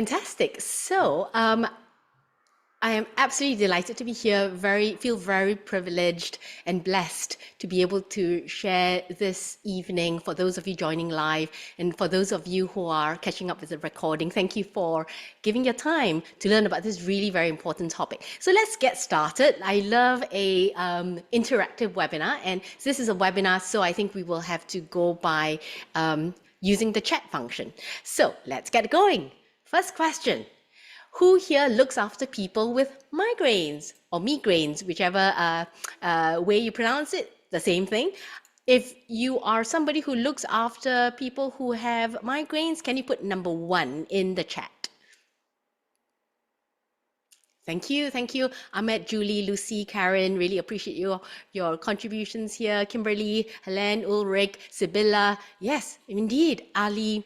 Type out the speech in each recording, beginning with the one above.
Fantastic. I am absolutely delighted to be here. Feel very privileged and blessed to be able to share this evening for those of you joining live and for those of you who are catching up with the recording. Thank you for giving your time to learn about this really very important topic. So let's get started. I love a interactive webinar, and this is a webinar, so I think we will have to go by using the chat function. So let's get going. First question. Who here looks after people with migraines or migraines, whichever way you pronounce it, the same thing. If you are somebody who looks after people who have migraines, can you put number 1 in the chat? Thank you, thank you. Ahmed, Julie, Lucy, Karen, really appreciate your contributions here. Kimberly, Helen, Ulrich, Sibylla, yes, indeed, Ali.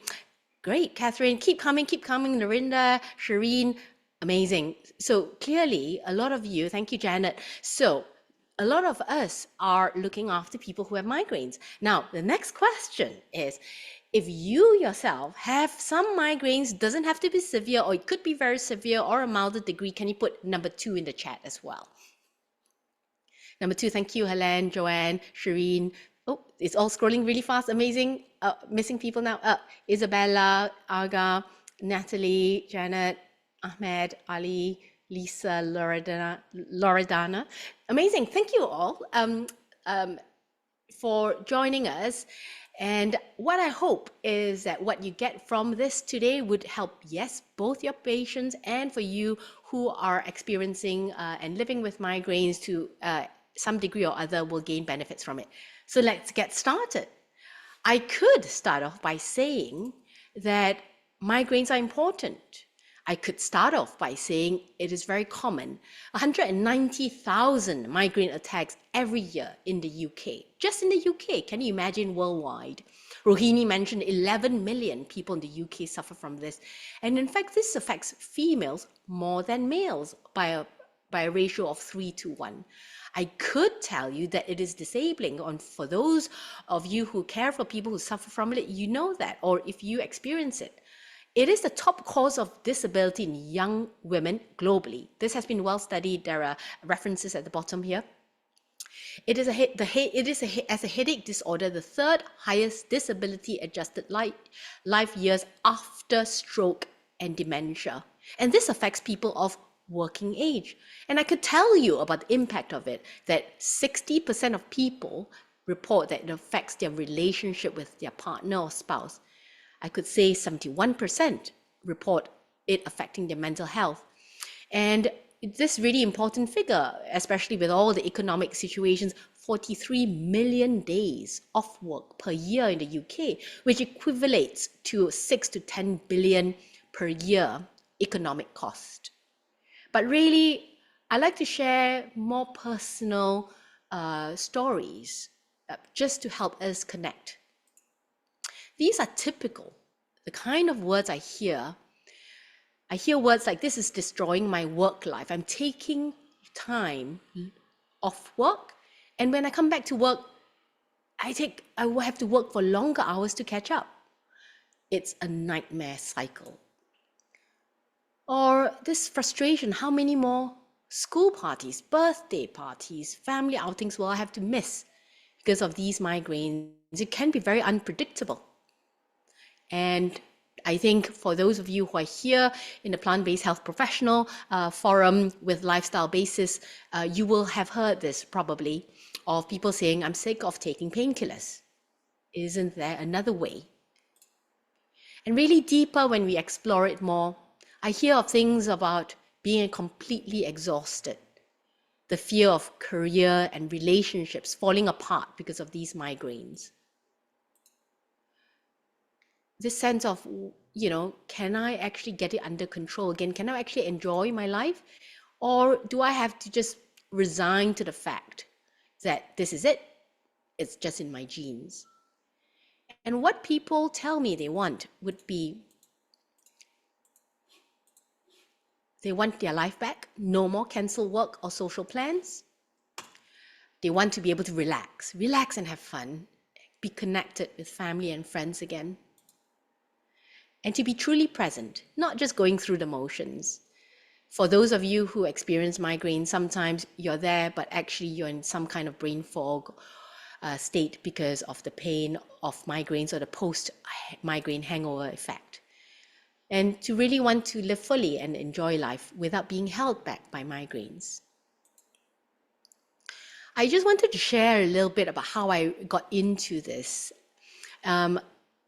Great, Catherine, keep coming, Lorinda, Shireen, amazing. So clearly, a lot of you, thank you, Janet. So a lot of us are looking after people who have migraines. Now, the next question is, if you yourself have some migraines, doesn't have to be severe, or it could be very severe or a milder degree, can you put number 2 in the chat as well? Number 2, thank you, Helen, Joanne, Shireen. Oh, it's all scrolling really fast, amazing. Missing people now. Isabella, Aga, Natalie, Janet, Ahmed, Ali, Lisa, Loredana. Amazing, thank you all for joining us. And what I hope is that what you get from this today would help, yes, both your patients and for you who are experiencing and living with migraines to some degree or other will gain benefits from it. So let's get started. I could start off by saying that migraines are important. I could start off by saying it is very common. 190,000 migraine attacks every year in the UK. Just in the UK, can you imagine worldwide? Rohini mentioned 11 million people in the UK suffer from this. And in fact, this affects females more than males by a ratio of 3:1. I could tell you that it is disabling. And for those of you who care for people who suffer from it, you know that, or if you experience it. It is the top cause of disability in young women globally. This has been well studied. There are references at the bottom here. It is as a headache disorder, the 3rd highest disability adjusted life years after stroke and dementia. And this affects people of working age. And I could tell you about the impact of it, that 60% of people report that it affects their relationship with their partner or spouse. I could say 71% report it affecting their mental health. And this really important figure, especially with all the economic situations, 43 million days off work per year in the UK, which equivalates to 6 to 10 billion per year economic cost. But really, I like to share more personal stories just to help us connect. These are typical, the kind of words I hear. I hear words like, this is destroying my work life. I'm taking time off work. And when I come back to work, I will have to work for longer hours to catch up. It's a nightmare cycle. Or this frustration, how many more school parties, birthday parties, family outings will I have to miss because of these migraines? It can be very unpredictable. And I think for those of you who are here in the plant-based health professional forum with lifestyle basis, you will have heard this probably of people saying, I'm sick of taking painkillers. Isn't there another way? And really deeper when we explore it more, I hear of things about being completely exhausted, the fear of career and relationships falling apart because of these migraines. This sense of, can I actually get it under control again? Can I actually enjoy my life? Or do I have to just resign to the fact that this is it? It's just in my genes. And what people tell me they want would be, they want their life back, no more cancel work or social plans. They want to be able to relax and have fun, be connected with family and friends again. and to be truly present, not just going through the motions. For those of you who experience migraine, sometimes you're there, but actually you're in some kind of brain fog state because of the pain of migraines or the post-migraine hangover effect. And to really want to live fully and enjoy life without being held back by migraines. I just wanted to share a little bit about how I got into this.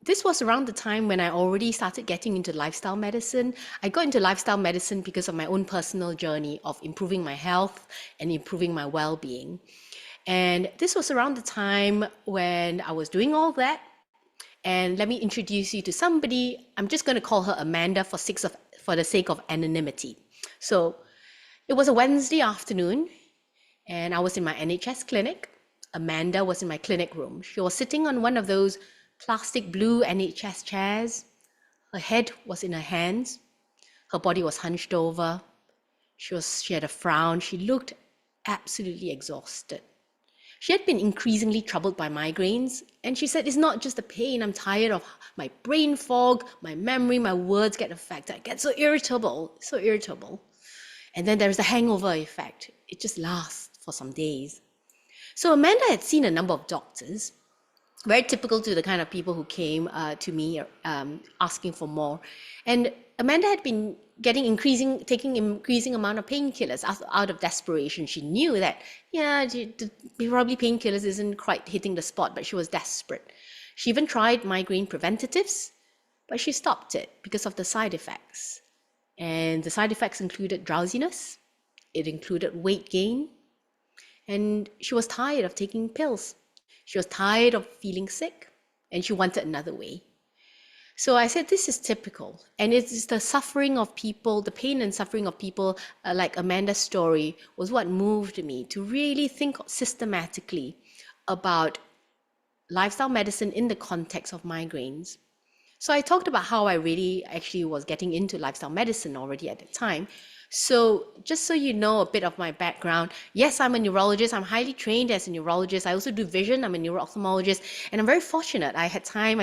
This was around the time when I already started getting into lifestyle medicine. I got into lifestyle medicine because of my own personal journey of improving my health and improving my well-being. And this was around the time when I was doing all that. And let me introduce you to somebody. I'm just going to call her Amanda for the sake of anonymity. So it was a Wednesday afternoon, and I was in my NHS clinic. Amanda was in my clinic room. She was sitting on one of those plastic blue NHS chairs. Her head was in her hands. Her body was hunched over. She had a frown. She looked absolutely exhausted. She had been increasingly troubled by migraines, and she said, it's not just the pain, I'm tired of my brain fog, my memory, my words get affected. I get so irritable. And then there's the hangover effect. It just lasts for some days. So Amanda had seen a number of doctors, very typical to the kind of people who came to me asking for more. And Amanda had been taking increasing amount of painkillers out of desperation. She knew that, probably painkillers isn't quite hitting the spot, but she was desperate. She even tried migraine preventatives, but she stopped it because of the side effects. And the side effects included drowsiness, it included weight gain, and she was tired of taking pills. She was tired of feeling sick, and she wanted another way. So I said, this is typical. And it's the suffering of people, the pain and suffering of people like Amanda's story was what moved me to really think systematically about lifestyle medicine in the context of migraines. So I talked about how I really actually was getting into lifestyle medicine already at the time. So just so you know a bit of my background, yes, I'm a neurologist. I'm highly trained as a neurologist. I also do vision. I'm a neuro-ophthalmologist. And I'm very fortunate. I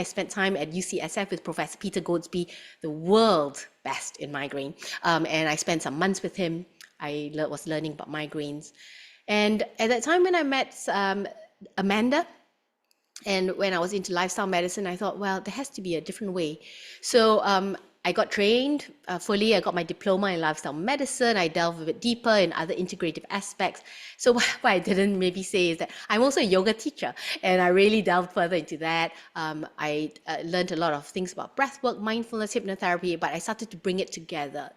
spent time at UCSF with Professor Peter Goldsby, the world's best in migraine. And I spent some months with him. I was learning about migraines. And at that time when I met Amanda, and when I was into lifestyle medicine, I thought, well, there has to be a different way. So I got trained fully. I got my diploma in lifestyle medicine. I delved a bit deeper in other integrative aspects. So what I didn't maybe say is that I'm also a yoga teacher, and I really delved further into that. I learned a lot of things about breathwork, mindfulness, hypnotherapy, but I started to bring it together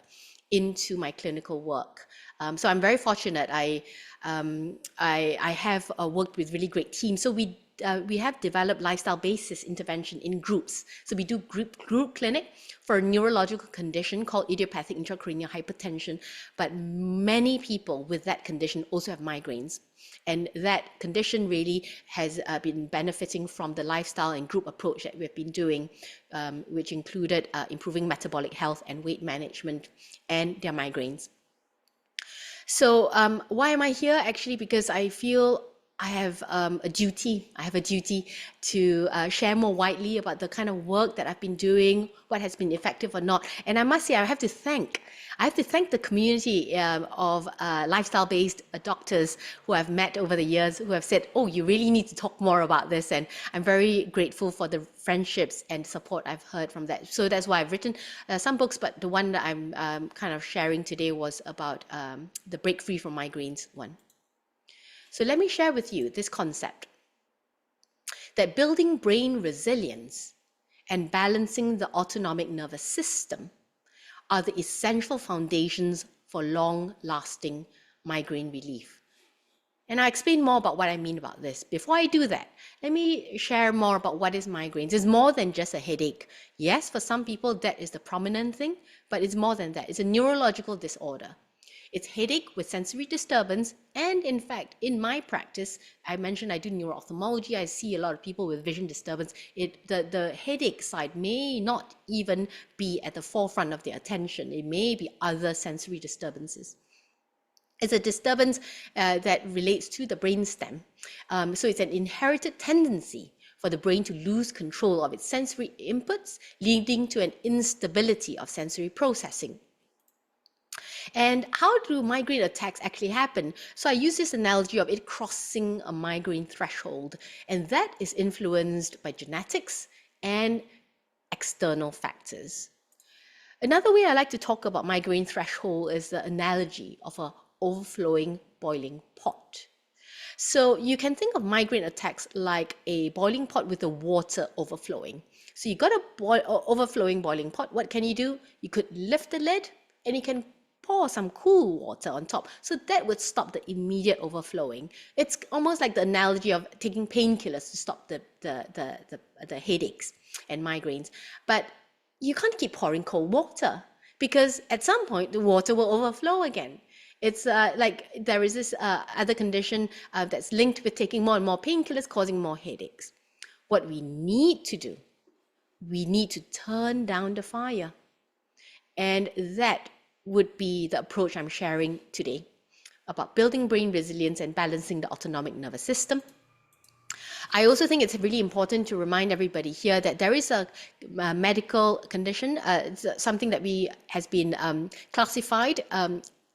into my clinical work. So I'm very fortunate. I have worked with really great teams. So we have developed lifestyle-based intervention in groups. So we do group clinic for a neurological condition called idiopathic intracranial hypertension. But many people with that condition also have migraines. And that condition really has been benefiting from the lifestyle and group approach that we've been doing, which included improving metabolic health and weight management and their migraines. So why am I here? Actually, because I feel I have a duty. I have a duty to share more widely about the kind of work that I've been doing, what has been effective or not. And I must say, I have to thank the community of lifestyle-based doctors who I've met over the years, who have said, "Oh, you really need to talk more about this." And I'm very grateful for the friendships and support I've heard from that. So that's why I've written some books, but the one that I'm kind of sharing today was about the Break Free from Migraines one. So let me share with you this concept that building brain resilience and balancing the autonomic nervous system are the essential foundations for long-lasting migraine relief. And I'll explain more about what I mean about this. Before I do that, let me share more about what is migraines. It's more than just a headache. Yes, for some people that is the prominent thing, but it's more than that. It's a neurological disorder. It's headache with sensory disturbance, and in fact, in my practice, I mentioned I do neuro-ophthalmology. I see a lot of people with vision disturbance. The headache side may not even be at the forefront of their attention. It may be other sensory disturbances. It's a disturbance that relates to the brainstem. So it's an inherited tendency for the brain to lose control of its sensory inputs, leading to an instability of sensory processing. And how do migraine attacks actually happen? So I use this analogy of it crossing a migraine threshold, and that is influenced by genetics and external factors. Another way I like to talk about migraine threshold is the analogy of an overflowing boiling pot. So you can think of migraine attacks like a boiling pot with the water overflowing. So you got a overflowing boiling pot. What can you do? You could lift the lid and you can pour some cool water on top. So that would stop the immediate overflowing. It's almost like the analogy of taking painkillers to stop the headaches and migraines. But you can't keep pouring cold water because at some point the water will overflow again. It's like there is this other condition that's linked with taking more and more painkillers, causing more headaches. What we need to do, we need to turn down the fire. And that would be the approach I'm sharing today about building brain resilience and balancing the autonomic nervous system. I also think it's really important to remind everybody here that there is a medical condition, something that has been classified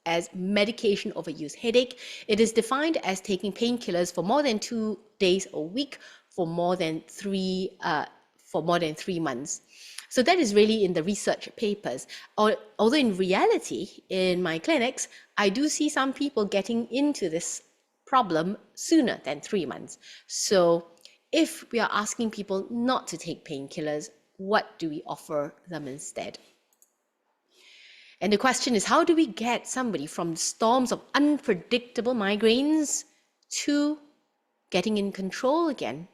as medication overuse headache. It is defined as taking painkillers for more than 2 days a week for more than 3 months. So that is really in the research papers. Although in reality, in my clinics, I do see some people getting into this problem sooner than 3 months. So if we are asking people not to take painkillers, what do we offer them instead? And the question is, how do we get somebody from storms of unpredictable migraines to getting in control again,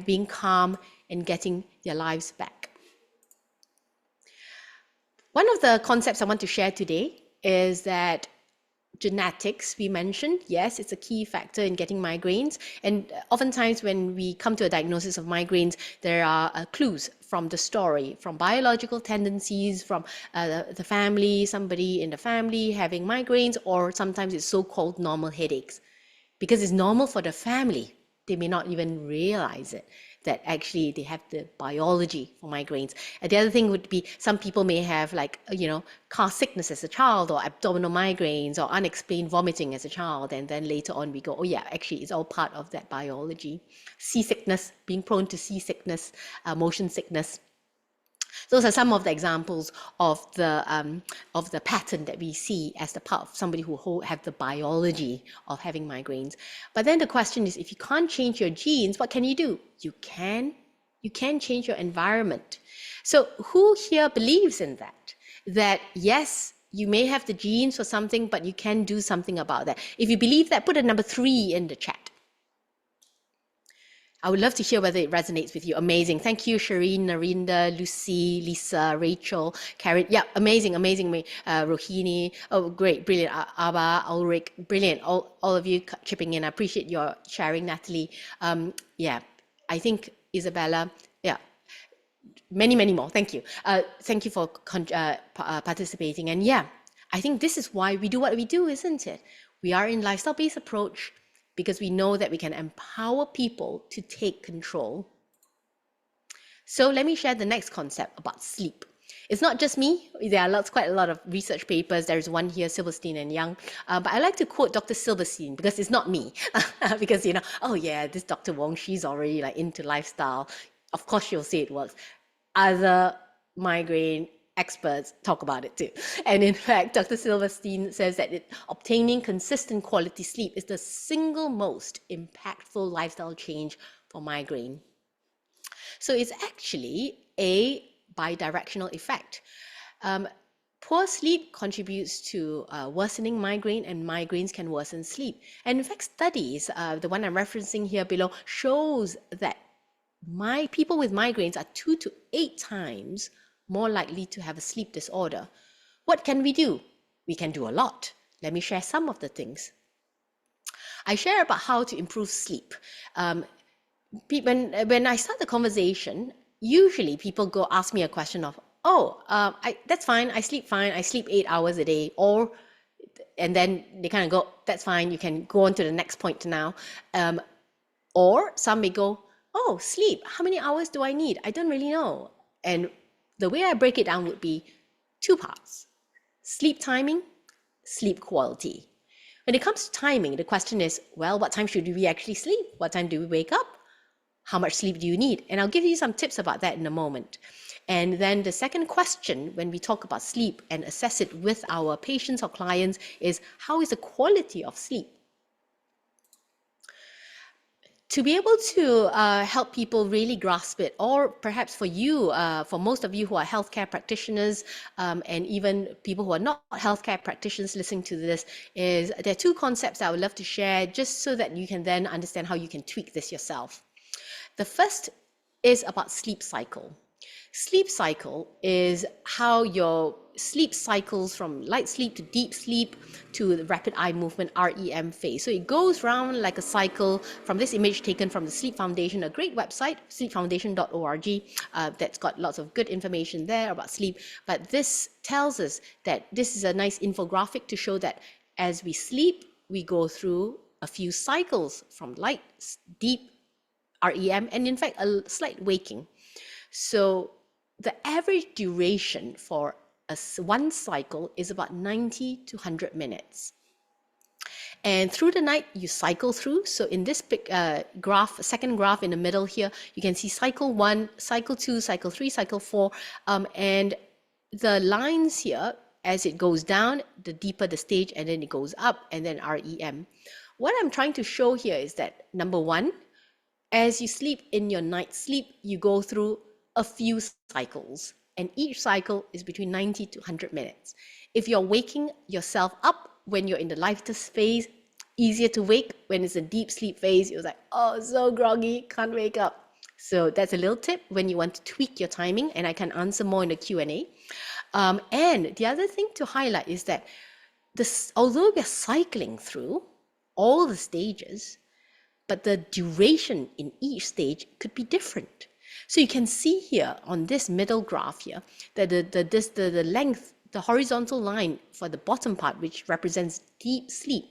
being calm and getting their lives back? One of the concepts I want to share today is that genetics, we mentioned, yes, it's a key factor in getting migraines. And oftentimes when we come to a diagnosis of migraines, there are clues from the story, from biological tendencies, from the family, somebody in the family having migraines, or sometimes it's so-called normal headaches. Because it's normal for the family, they may not even realize it, that actually they have the biology for migraines. And the other thing would be some people may have car sickness as a child, or abdominal migraines, or unexplained vomiting as a child. And then later on we go, oh yeah, actually it's all part of that biology. Seasickness, being prone to seasickness, motion sickness. Those are some of the examples of the pattern that we see as the part of somebody who have the biology of having migraines. But then the question is, if you can't change your genes, what can you do? You can change your environment. So who here believes in that? That yes, you may have the genes for something, but you can do something about that. If you believe that, put a number 3 in the chat. I would love to hear whether it resonates with you. Amazing. Thank you, Shireen, Narinda, Lucy, Lisa, Rachel, Karen. Yeah, amazing. Rohini. Oh, great. Brilliant. Abba, Ulrich. Brilliant. All of you chipping in. I appreciate your sharing, Natalie. Yeah, I think Isabella. Yeah. Many more. Thank you. Thank you for participating. And yeah, I think this is why we do what we do, isn't it? We are in lifestyle-based approach, because we know that we can empower people to take control. So let me share the next concept about sleep. It's not just me. There are quite a lot of research papers. There's one here, Silverstein and Young. But I like to quote Dr. Silverstein because it's not me. Because, oh yeah, this Dr. Wong, she's already into lifestyle. Of course, she'll say it works. Other migraine experts talk about it too. And in fact, Dr. Silverstein says that obtaining consistent quality sleep is the single most impactful lifestyle change for migraine. So it's actually a bidirectional effect. Poor sleep contributes to worsening migraine, and migraines can worsen sleep. And in fact, studies, the one I'm referencing here below, shows that people with migraines are 2 to 8 times more likely to have a sleep disorder. What can we do? We can do a lot. Let me share some of the things. I share about how to improve sleep. When I start the conversation, usually people ask me a question of, that's fine, I sleep fine, I sleep 8 hours a day, and then they kind of go, that's fine, you can go on to the next point now. Or some may go, Oh, sleep. How many hours do I need? I don't really know. And the way I break it down would be two parts: sleep timing, sleep quality. When it comes to timing, the question is, well, what time should we actually sleep? What time do we wake up? How much sleep do you need? And I'll give you some tips about that in a moment. And then the second question, when we talk about sleep and assess it with our patients or clients, is how is the quality of sleep? To be able to help people really grasp it, or perhaps for you, for most of you who are healthcare practitioners, and even people who are not healthcare practitioners listening to this, is there are two concepts I would love to share just so that you can then understand how you can tweak this yourself. The first is about sleep cycle. Sleep cycle is how your sleep cycles from light sleep to deep sleep to the rapid eye movement REM phase. So it goes round like a cycle. From this image taken from the Sleep Foundation, a great website, sleepfoundation.org, that's got lots of good information there about sleep. But this tells us that this is a nice infographic to show that as we sleep, we go through a few cycles from light, deep, REM, and in fact, a slight waking. So the average duration for one cycle is about 90 to 100 minutes. And through the night, you cycle through. So in this graph, second graph in the middle here, you can see cycle 1, cycle 2, cycle 3, cycle 4. And the lines here, as it goes down, the deeper the stage, and then it goes up, and then REM. What I'm trying to show here is that, number one, as you sleep in your night sleep, you go through a few cycles, and each cycle is between 90 to 100 minutes. If you're waking yourself up when you're in the lighter phase, easier to wake. When it's a deep sleep phase, you're like, oh, so groggy, can't wake up. So that's a little tip when you want to tweak your timing, and I can answer more in the Q&A. And the other thing to highlight is that although we're cycling through all the stages, but the duration in each stage could be different. So you can see here on this middle graph here that the length, the horizontal line for the bottom part, which represents deep sleep,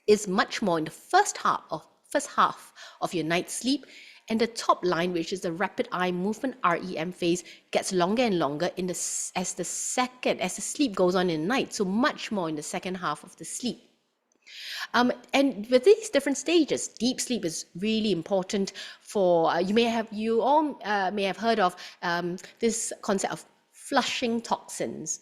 is much more in the first half of your night sleep, and the top line, which is the rapid eye movement REM phase, gets longer and longer as the sleep goes on in the night. So much more in the second half of the sleep. And with these different stages, deep sleep is really important for, you all may have heard of this concept of flushing toxins.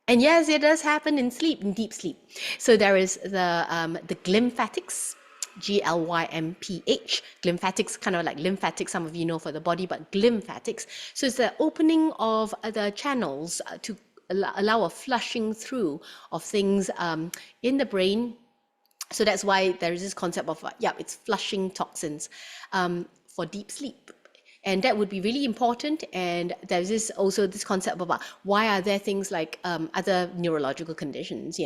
And yes, it does happen in deep sleep. So there is the glymphatics, GLYMPH, glymphatics, kind of like lymphatics, some of you know for the body, but glymphatics. So it's the opening of the channels to allow a flushing through of things in the brain. So that's why there is this concept of, it's flushing toxins for deep sleep. And that would be really important. And there's also this concept about why are there things like other neurological conditions,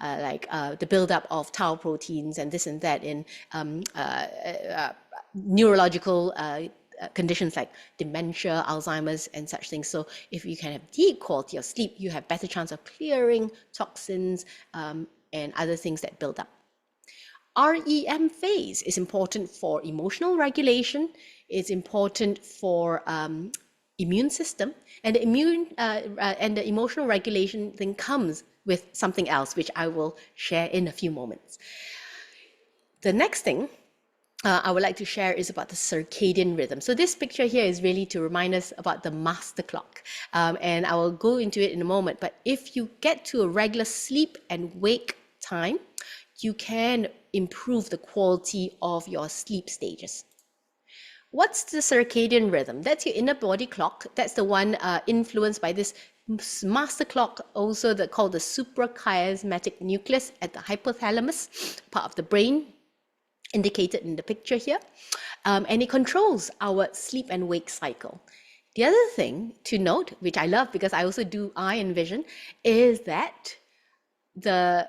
like the buildup of tau proteins and this and that in neurological conditions like dementia, Alzheimer's, and such things. So if you can have deep quality of sleep, you have better chance of clearing toxins and other things that build up. REM phase is important for emotional regulation. It's important for immune system, and the emotional regulation then comes with something else, which I will share in a few moments. The next thing I would like to share is about the circadian rhythm. So this picture here is really to remind us about the master clock, and I will go into it in a moment. But if you get to a regular sleep and wake time, you can improve the quality of your sleep stages. What's the circadian rhythm? That's your inner body clock. That's the one influenced by this master clock, also called the suprachiasmatic nucleus at the hypothalamus, part of the brain, indicated in the picture here. And it controls our sleep and wake cycle. The other thing to note, which I love because I also do eye and vision, is that the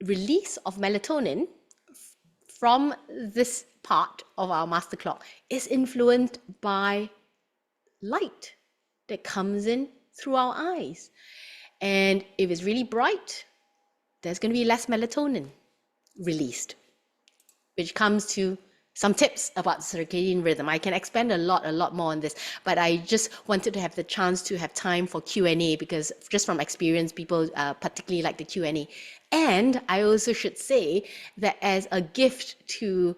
release of melatonin from this part of our master clock is influenced by light that comes in through our eyes. And if it's really bright, there's going to be less melatonin released, which comes to some tips about circadian rhythm. I can expand a lot more on this, but I just wanted to have the chance to have time for Q&A, because just from experience, people particularly like the Q&A. And I also should say that as a gift to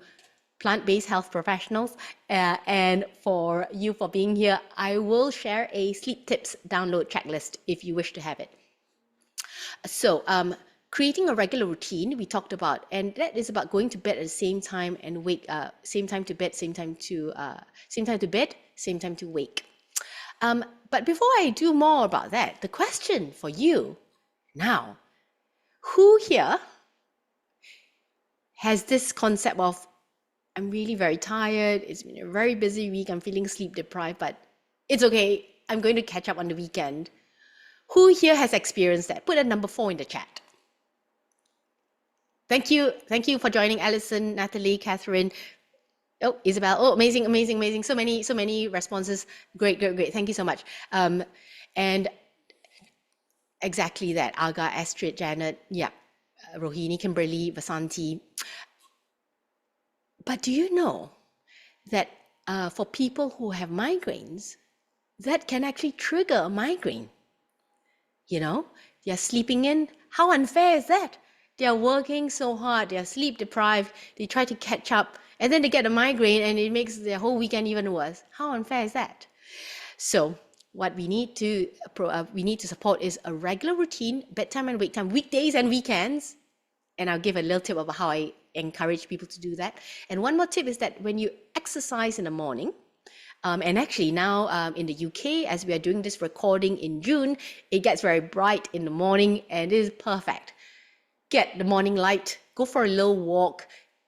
plant-based health professionals and for you for being here, I will share a sleep tips download checklist if you wish to have it. So creating a regular routine we talked about, and that is about going to bed at the same time and wake, same time to bed, same time to bed, same time to wake. But before I do more about that, the question for you now, who here has this concept of, I'm really very tired, it's been a very busy week, I'm feeling sleep deprived, but it's okay, I'm going to catch up on the weekend. Who here has experienced that? Put a number 4 in the chat. Thank you for joining, Alison, Natalie, Catherine. Oh, Isabel. Oh, amazing. So many responses. Great. Thank you so much. And exactly that. Aga, Astrid, Janet, yeah, Rohini, Kimberly, Vasanti. But do you know that for people who have migraines, that can actually trigger a migraine? You know, they're sleeping in. How unfair is that? They're working so hard, they're sleep deprived, they try to catch up, and then they get a migraine and it makes their whole weekend even worse. How unfair is that? So what we need to support is a regular routine, bedtime and wake time, weekdays and weekends. And I'll give a little tip about how I encourage people to do that. And one more tip is that when you exercise in the morning, and actually now in the UK, as we are doing this recording in June, it gets very bright in the morning and it is perfect. Get the morning light, go for a little walk,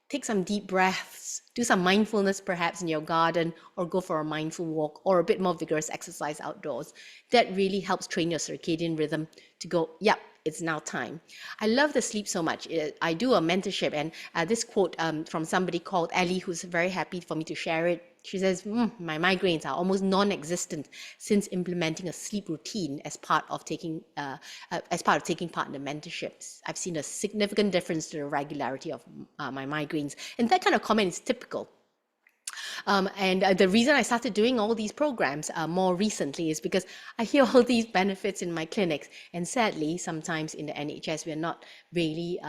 take some deep breaths, do some mindfulness perhaps in your garden, or go for a mindful walk or a bit more vigorous exercise outdoors. That really helps train your circadian rhythm to go, yep, it's now time. I love the sleep so much. I do a mentorship, and this quote from somebody called Ellie, who's very happy for me to share it. She says, my migraines are almost non-existent since implementing a sleep routine as part of taking part in the mentorships. I've seen a significant difference to the regularity of my migraines. And that kind of comment is typical. And the reason I started doing all these programs more recently is because I hear all these benefits in my clinics. And sadly, sometimes in the NHS, we're not really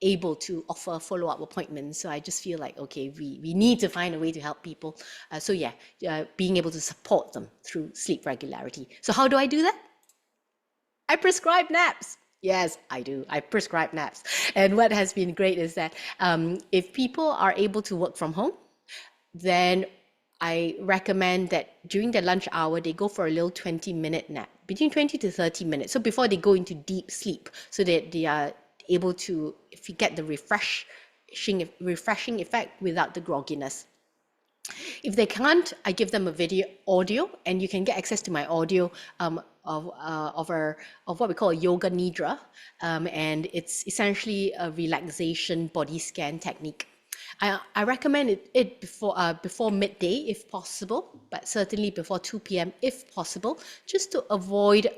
able to offer follow-up appointments. So I just feel like, okay, we need to find a way to help people. Being able to support them through sleep regularity. So how do I do that? I prescribe naps. Yes, I do. I prescribe naps. And what has been great is that if people are able to work from home, then I recommend that during their lunch hour, they go for a little 20-minute nap, between 20 to 30 minutes. So before they go into deep sleep, so that they are able to get the refreshing effect without the grogginess. If they can't, I give them a audio, and you can get access to my audio of what we call a yoga nidra, and it's essentially a relaxation body scan technique. I recommend it before midday if possible, but certainly before 2 p.m. if possible, just to avoid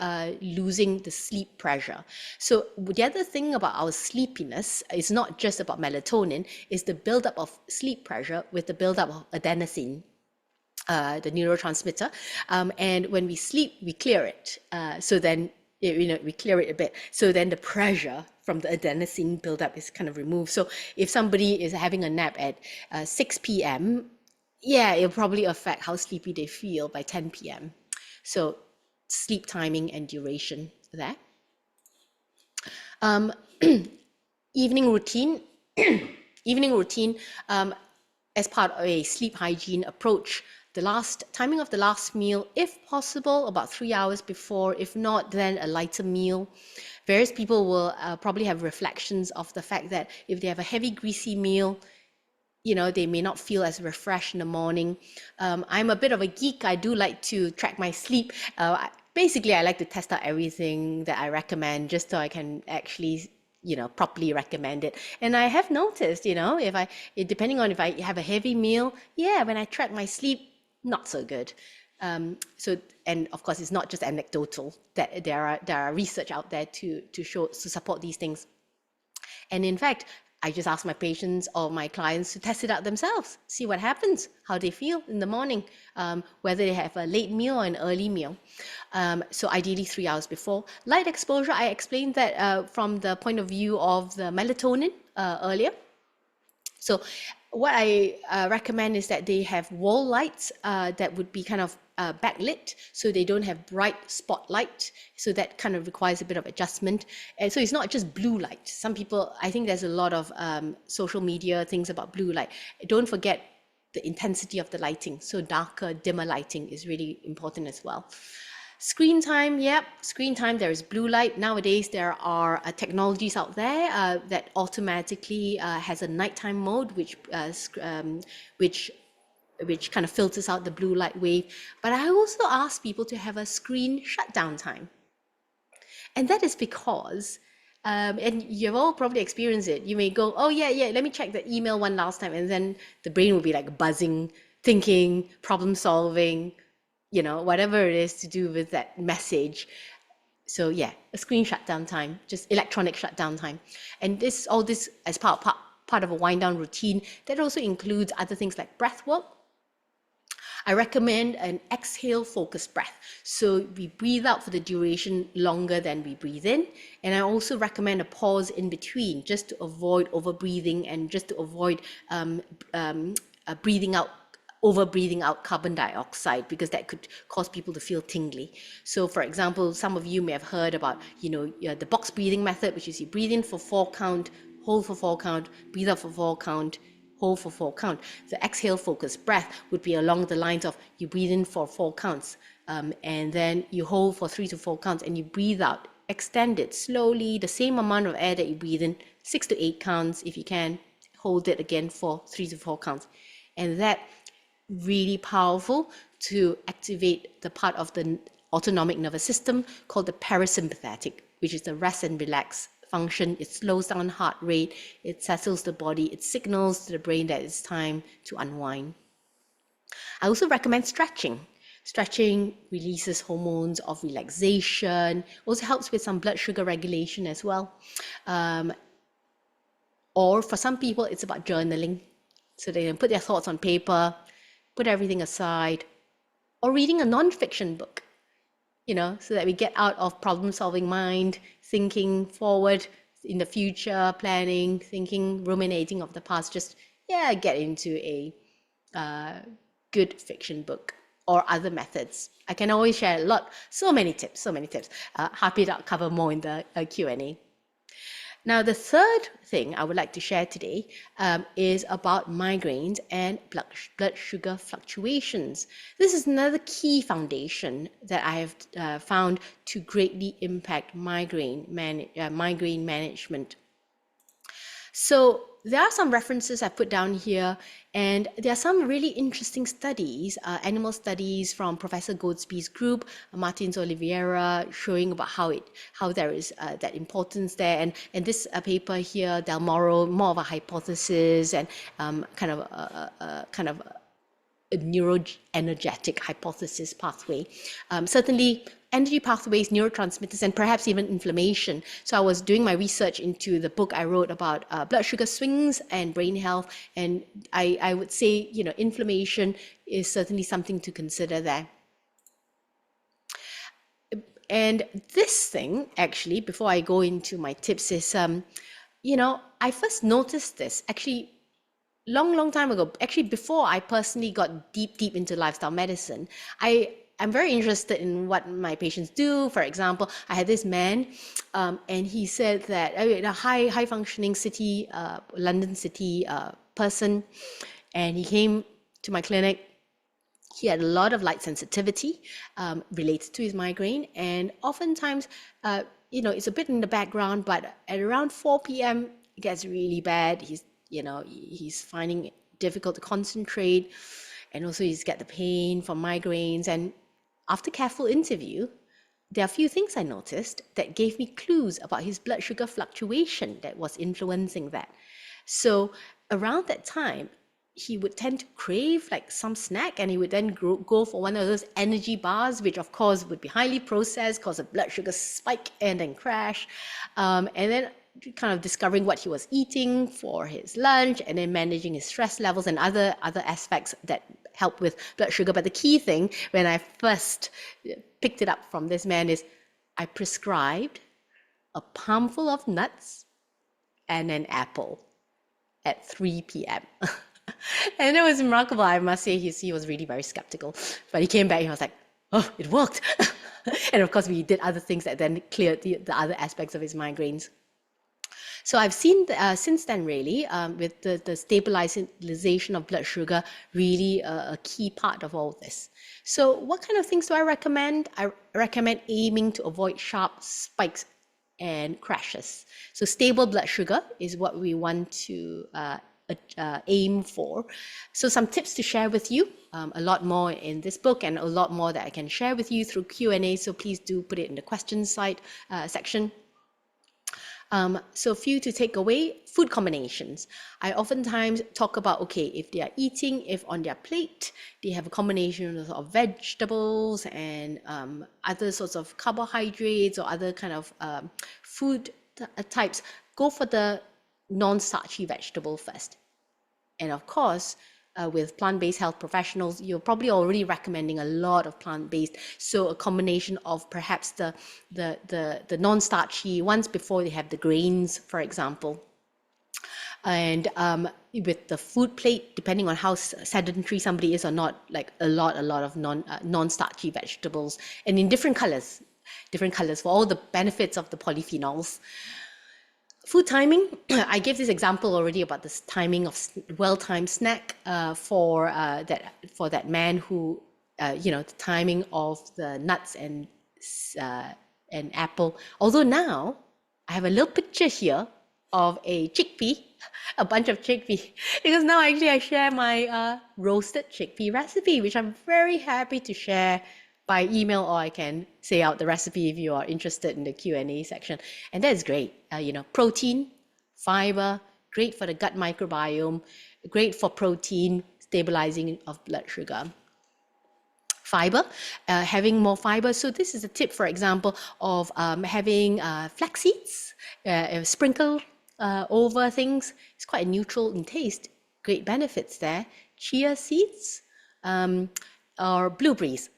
losing the sleep pressure. So the other thing about our sleepiness is not just about melatonin, it's the buildup of sleep pressure with the buildup of adenosine, the neurotransmitter. And when we sleep, we clear it. So then we clear it a bit. So then the pressure from the adenosine buildup is kind of removed. So if somebody is having a nap at 6 p.m., yeah, it'll probably affect how sleepy they feel by 10 p.m. So sleep timing and duration there. Evening routine. As part of a sleep hygiene approach, the timing of the last meal, if possible, about 3 hours before. If not, then a lighter meal. Various people will probably have reflections of the fact that if they have a heavy, greasy meal, they may not feel as refreshed in the morning. I'm a bit of a geek. I do like to track my sleep. Basically, I like to test out everything that I recommend just so I can actually properly recommend it. And I have noticed, depending on if I have a heavy meal, when I track my sleep, not so good. And of course, it's not just anecdotal, that there are research out there to support these things. And in fact, I just ask my patients or my clients to test it out themselves, see what happens, how they feel in the morning, whether they have a late meal or an early meal. So ideally 3 hours before. Light exposure, I explained that from the point of view of the melatonin earlier. So what I recommend is that they have wall lights that would be kind of backlit, so they don't have bright spotlight. So that kind of requires a bit of adjustment. And so it's not just blue light. Some people, I think there's a lot of social media things about blue light. Don't forget the intensity of the lighting. So darker, dimmer lighting is really important as well. Screen time, yep, screen time, there is blue light. Nowadays, there are technologies out there that automatically has a nighttime mode, which kind of filters out the blue light wave. But I also ask people to have a screen shutdown time. And that is because, and you've all probably experienced it, you may go, oh yeah, let me check the email one last time. And then the brain will be like buzzing, thinking, problem solving, whatever it is to do with that message. So yeah, a screen shutdown time, just electronic shutdown time. And all this as part of a wind down routine that also includes other things like breath work. I recommend an exhale focused breath. So we breathe out for the duration longer than we breathe in. And I also recommend a pause in between just to avoid over breathing and just to avoid over breathing out carbon dioxide, because that could cause people to feel tingly. So for example, some of you may have heard about, the box breathing method, which is you breathe in for 4 count, hold for 4 count, breathe out for 4 count, hold for 4 count. The exhale focused breath would be along the lines of you breathe in for 4 counts, and then you hold for 3 to 4 counts, and you breathe out, extend it slowly, the same amount of air that you breathe in, 6 to 8 counts if you can, hold it again for 3 to 4 counts. And that really powerful to activate the part of the autonomic nervous system called the parasympathetic, which is the rest and relax function. It slows down heart rate, it settles the body, it signals to the brain that it's time to unwind. I also recommend stretching. Stretching releases hormones of relaxation, also helps with some blood sugar regulation as well. Or for some people, it's about journaling. So they can put their thoughts on paper, put everything aside, or reading a non-fiction book, so that we get out of problem-solving mind, thinking forward in the future, planning, thinking, ruminating of the past, just, get into a good fiction book or other methods. I can always share so many tips. Happy to cover more in the Q&A. Now, the third thing I would like to share today is about migraines and blood sugar fluctuations. This is another key foundation that I have found to greatly impact migraine management. So there are some references I put down here, and there are some really interesting studies, animal studies from Professor Goldsby's group, Martins Oliveira, showing about how there is that importance there. And this paper here, Del Moro, more of a hypothesis and kind of a neuroenergetic hypothesis pathway. Certainly energy pathways, neurotransmitters, and perhaps even inflammation. So I was doing my research into the book I wrote about blood sugar swings and brain health. And I would say, inflammation is certainly something to consider there. And this thing, actually, before I go into my tips, is, I first noticed this actually long time ago, actually before I personally got deep into lifestyle medicine. I'm very interested in what my patients do. For example, I had this man, and he said that a high functioning city, London city person, and he came to my clinic. He had a lot of light sensitivity related to his migraine, and oftentimes, it's a bit in the background, but at around 4 p.m. it gets really bad. He's finding it difficult to concentrate, and also he's got the pain from migraines. And after careful interview, there are a few things I noticed that gave me clues about his blood sugar fluctuation that was influencing that. So around that time, he would tend to crave like some snack, and he would then go for one of those energy bars, which of course would be highly processed, cause a blood sugar spike and then crash. And then kind of discovering what he was eating for his lunch, and then managing his stress levels and other aspects that help with blood sugar. But the key thing when I first picked it up from this man is I prescribed a palmful of nuts and an apple at 3 p.m. And it was remarkable. I must say he was really very skeptical. But he came back and he was like, oh, it worked. And of course, we did other things that then cleared the other aspects of his migraines. So I've seen since then really with the stabilization of blood sugar really a key part of all this. So what kind of things do I recommend? I recommend aiming to avoid sharp spikes and crashes. So stable blood sugar is what we want to aim for. So some tips to share with you, a lot more in this book and a lot more that I can share with you through Q&A. So please do put it in the questions side section. So a few to take away, food combinations. I oftentimes talk about, okay, if they are eating, if on their plate, they have a combination of vegetables and other sorts of carbohydrates or other kind of food types, go for the non-starchy vegetable first. And of course, with plant-based health professionals, you're probably already recommending a lot of plant-based. So a combination of perhaps the non-starchy ones before they have the grains, for example. And with the food plate, depending on how sedentary somebody is or not, like a lot of non-starchy vegetables, and in different colors for all the benefits of the polyphenols. Food timing, I gave this example already about this timing of well-timed snack for that man who, the timing of the nuts and apple. Although now I have a little picture here of a chickpea, a bunch of chickpea, because now actually I share my roasted chickpea recipe, which I'm very happy to share by email, or I can say out the recipe if you are interested in the Q&A section. And that's great. Protein, fiber, great for the gut microbiome, great for protein, stabilizing of blood sugar. Fiber, having more fiber. So this is a tip, for example, of having flax seeds, sprinkle over things. It's quite neutral in taste. Great benefits there. Chia seeds or blueberries.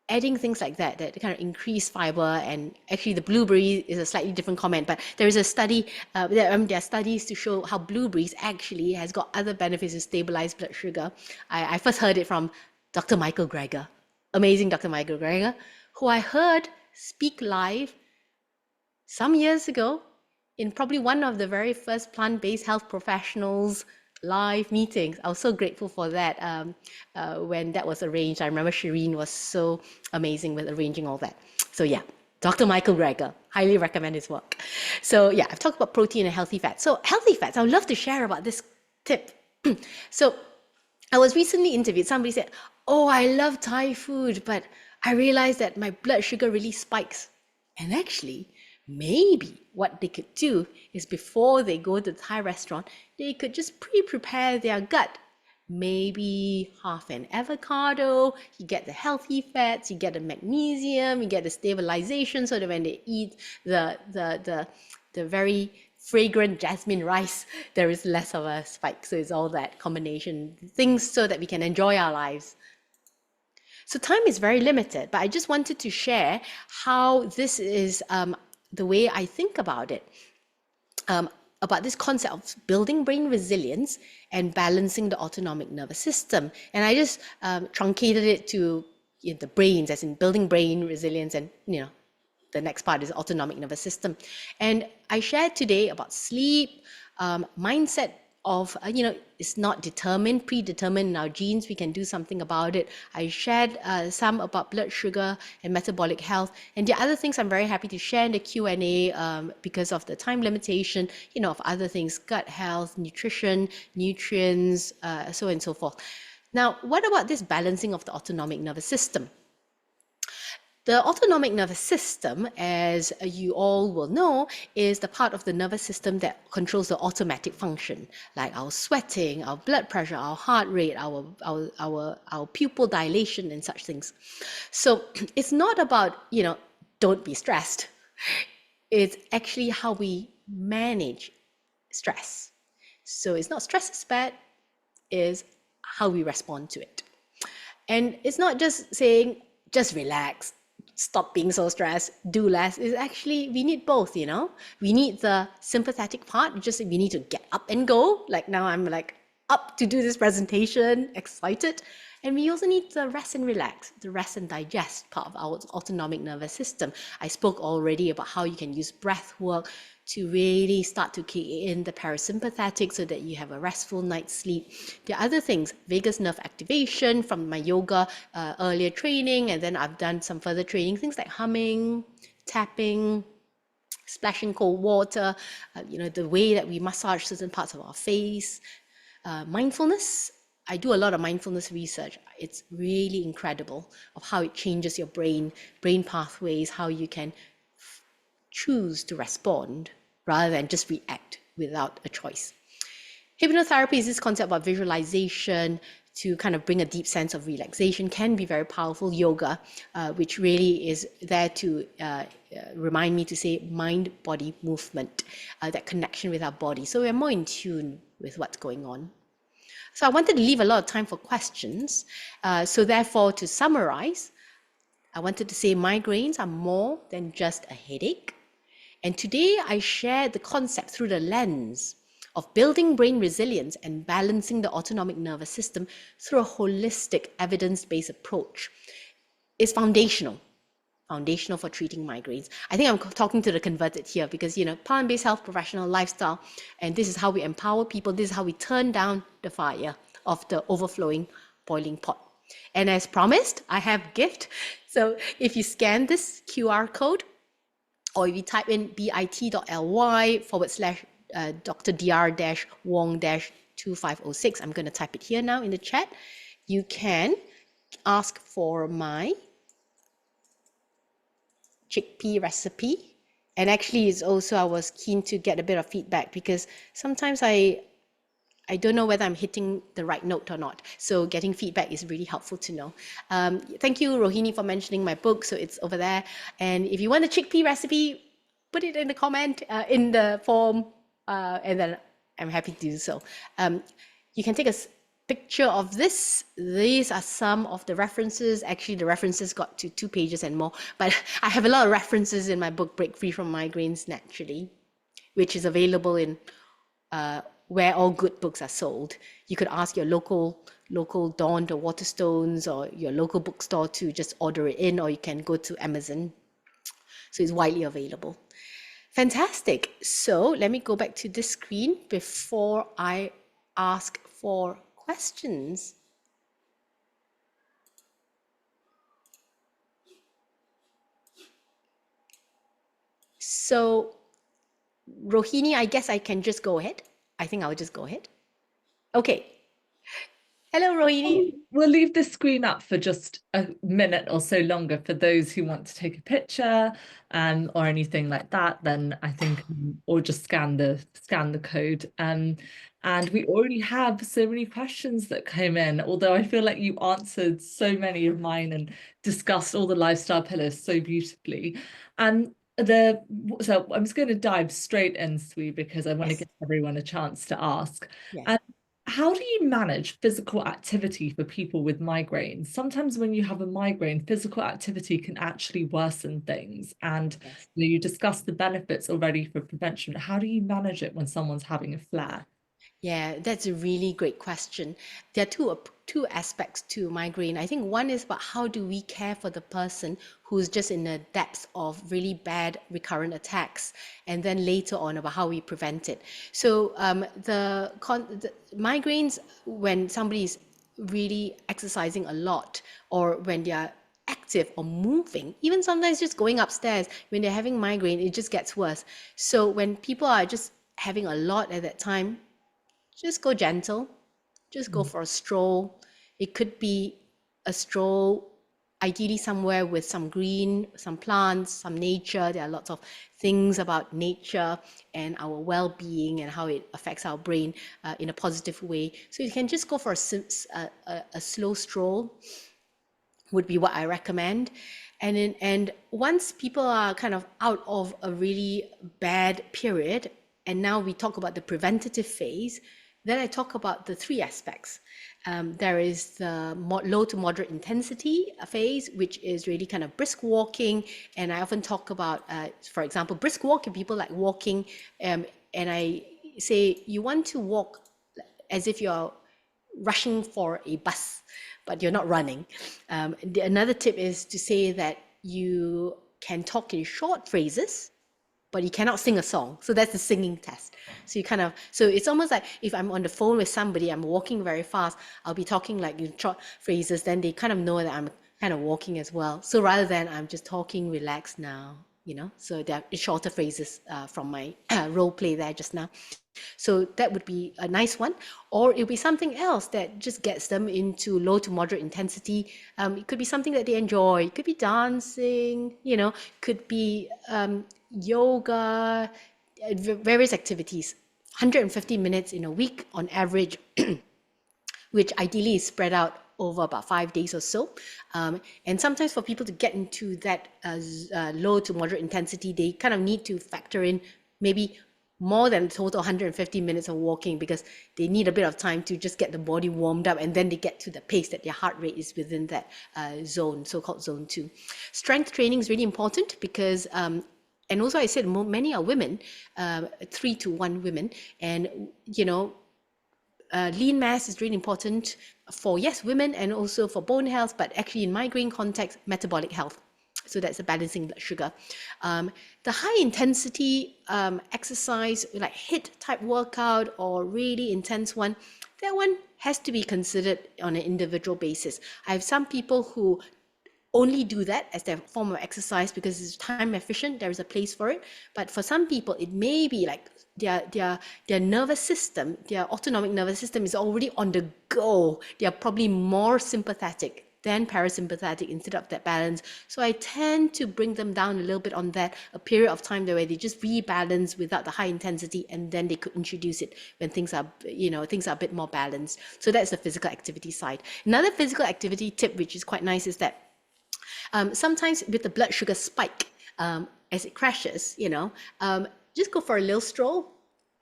Adding things like that kind of increase fiber. And actually the blueberry is a slightly different comment, but there is a study, there are studies to show how blueberries actually has got other benefits to stabilize blood sugar. I first heard it from Dr. Michael Greger, amazing Dr. Michael Greger, who I heard speak live some years ago in probably one of the very first plant-based health professionals live meetings. I was so grateful for that when that was arranged. I remember Shireen was so amazing with arranging all that. So yeah, Dr. Michael Greger, highly recommend his work. So yeah, I've talked about protein and healthy fats. So healthy fats, I would love to share about this tip. So I was recently interviewed. Somebody said, oh, I love Thai food, but I realized that my blood sugar really spikes. And actually, maybe what they could do is before they go to the Thai restaurant, they could just pre-prepare their gut. Maybe half an avocado, you get the healthy fats, you get the magnesium, you get the stabilization, so that when they eat the very fragrant jasmine rice, there is less of a spike. So it's all that combination things so that we can enjoy our lives. So time is very limited, but I just wanted to share how this is the way I think about it, about this concept of building brain resilience and balancing the autonomic nervous system. And I just truncated it to the brains, as in building brain resilience, and the next part is autonomic nervous system. And I shared today about sleep, mindset of, it's not predetermined in our genes. We can do something about it. I shared some about blood sugar and metabolic health. And the other things I'm very happy to share in the Q&A because of the time limitation, of other things, gut health, nutrition, nutrients, so on and so forth. Now, what about this balancing of the autonomic nervous system? The autonomic nervous system, as you all will know, is the part of the nervous system that controls the automatic function, like our sweating, our blood pressure, our heart rate, our pupil dilation, and such things. So it's not about, don't be stressed. It's actually how we manage stress. So it's not stress is bad, is how we respond to it. And it's not just saying, just relax, stop being so stressed, do less. It's actually, we need both, you know? We need the sympathetic part, just we need to get up and go. Like now I'm like up to do this presentation, excited. And we also need the rest and relax, the rest and digest part of our autonomic nervous system. I spoke already about how you can use breath work to really start to kick in the parasympathetic so that you have a restful night's sleep. The other things, vagus nerve activation from my yoga earlier training, and then I've done some further training, things like humming, tapping, splashing cold water, the way that we massage certain parts of our face, mindfulness. I do a lot of mindfulness research. It's really incredible of how it changes your brain pathways, how you can choose to respond rather than just react without a choice. Hypnotherapy is this concept about visualization to kind of bring a deep sense of relaxation, can be very powerful. Yoga, which really is there to remind me to say mind body movement, that connection with our body. So we're more in tune with what's going on. So I wanted to leave a lot of time for questions. So therefore, to summarize, I wanted to say migraines are more than just a headache. And today I share the concept through the lens of building brain resilience and balancing the autonomic nervous system through a holistic evidence-based approach. It's foundational for treating migraines. I think I'm talking to the converted here because, plant-based health professional lifestyle, and this is how we empower people. This is how we turn down the fire of the overflowing boiling pot. And as promised, I have a gift. So if you scan this QR code, or if you type in bit.ly/Dr. Dr-Wong-2506, I'm going to type it here now in the chat. You can ask for my chickpea recipe. And actually, it's also, I was keen to get a bit of feedback because sometimes I don't know whether I'm hitting the right note or not. So getting feedback is really helpful to know. Thank you, Rohini, for mentioning my book. So it's over there. And if you want a chickpea recipe, put it in the comment, in the form, and then I'm happy to do so. You can take a picture of this. These are some of the references. Actually, the references got to 2 pages and more. But I have a lot of references in my book, Break Free from Migraines Naturally, which is available in where all good books are sold. You could ask your local Dawn or Waterstones or your local bookstore to just order it in, or you can go to Amazon. So it's widely available. Fantastic. So let me go back to this screen before I ask for questions. So Rohini, I guess I can just go ahead. I think I'll just go ahead. Okay. Hello, Rohini. We'll leave the screen up for just a minute or so longer for those who want to take a picture or anything like that. Then I think, or just scan the code. And we already have so many questions that came in, although I feel like you answered so many of mine and discussed all the lifestyle pillars so beautifully. So I'm just going to dive straight in, Sui, because I want to give everyone a chance to ask. Yes. How do you manage physical activity for people with migraines? Sometimes when you have a migraine, physical activity can actually worsen things. And you discussed the benefits already for prevention. How do you manage it when someone's having a flare? Yeah, that's a really great question. There are two aspects to migraine. I think one is about how do we care for the person who's just in the depths of really bad recurrent attacks, and then later on about how we prevent it. So the migraines, when somebody's really exercising a lot, or when they are active or moving, even sometimes just going upstairs, when they're having migraine, it just gets worse. So when people are just having a lot at that time, just go gentle, just go for a stroll. It could be a stroll, ideally somewhere with some green, some plants, some nature. There are lots of things about nature and our well-being and how it affects our brain in a positive way. So you can just go for a slow stroll would be what I recommend. And once people are kind of out of a really bad period, and now we talk about the preventative phase, then I talk about the three aspects. There is the low to moderate intensity phase, which is really kind of brisk walking. And I often talk about, for example, brisk walking, people like walking. And I say you want to walk as if you're rushing for a bus, but you're not running. Another tip is to say that you can talk in short phrases, but you cannot sing a song. So that's the singing test. So you kind of, so it's almost like if I'm on the phone with somebody, I'm walking very fast, I'll be talking like in short phrases, then they kind of know that I'm kind of walking as well. So rather than I'm just talking relaxed now, so there are shorter phrases from my role play there just now. So that would be a nice one. Or it would be something else that just gets them into low to moderate intensity. It could be something that they enjoy. It could be dancing, could be yoga, various activities. 150 minutes in a week on average, which ideally is spread out over about 5 days or so. And sometimes for people to get into that low to moderate intensity, they kind of need to factor in maybe more than total 150 minutes of walking, because they need a bit of time to just get the body warmed up, and then they get to the pace that their heart rate is within that zone, so-called zone 2. Strength training is really important because and also I said many are women, 3 to 1 women, and lean mass is really important for, yes, women, and also for bone health, but actually in migraine context, metabolic health. So that's a balancing blood sugar. The high intensity exercise, like HIIT type workout or really intense one, that one has to be considered on an individual basis. I have some people who only do that as their form of exercise because it's time efficient, there is a place for it. But for some people, it may be like their nervous system, their autonomic nervous system is already on the go. They are probably more sympathetic than parasympathetic instead of that balance. So I tend to bring them down a little bit on that, a period of time there where they just rebalance without the high intensity, and then they could introduce it when things are a bit more balanced. So that's the physical activity side. Another physical activity tip, which is quite nice, is that sometimes with the blood sugar spike, as it crashes, just go for a little stroll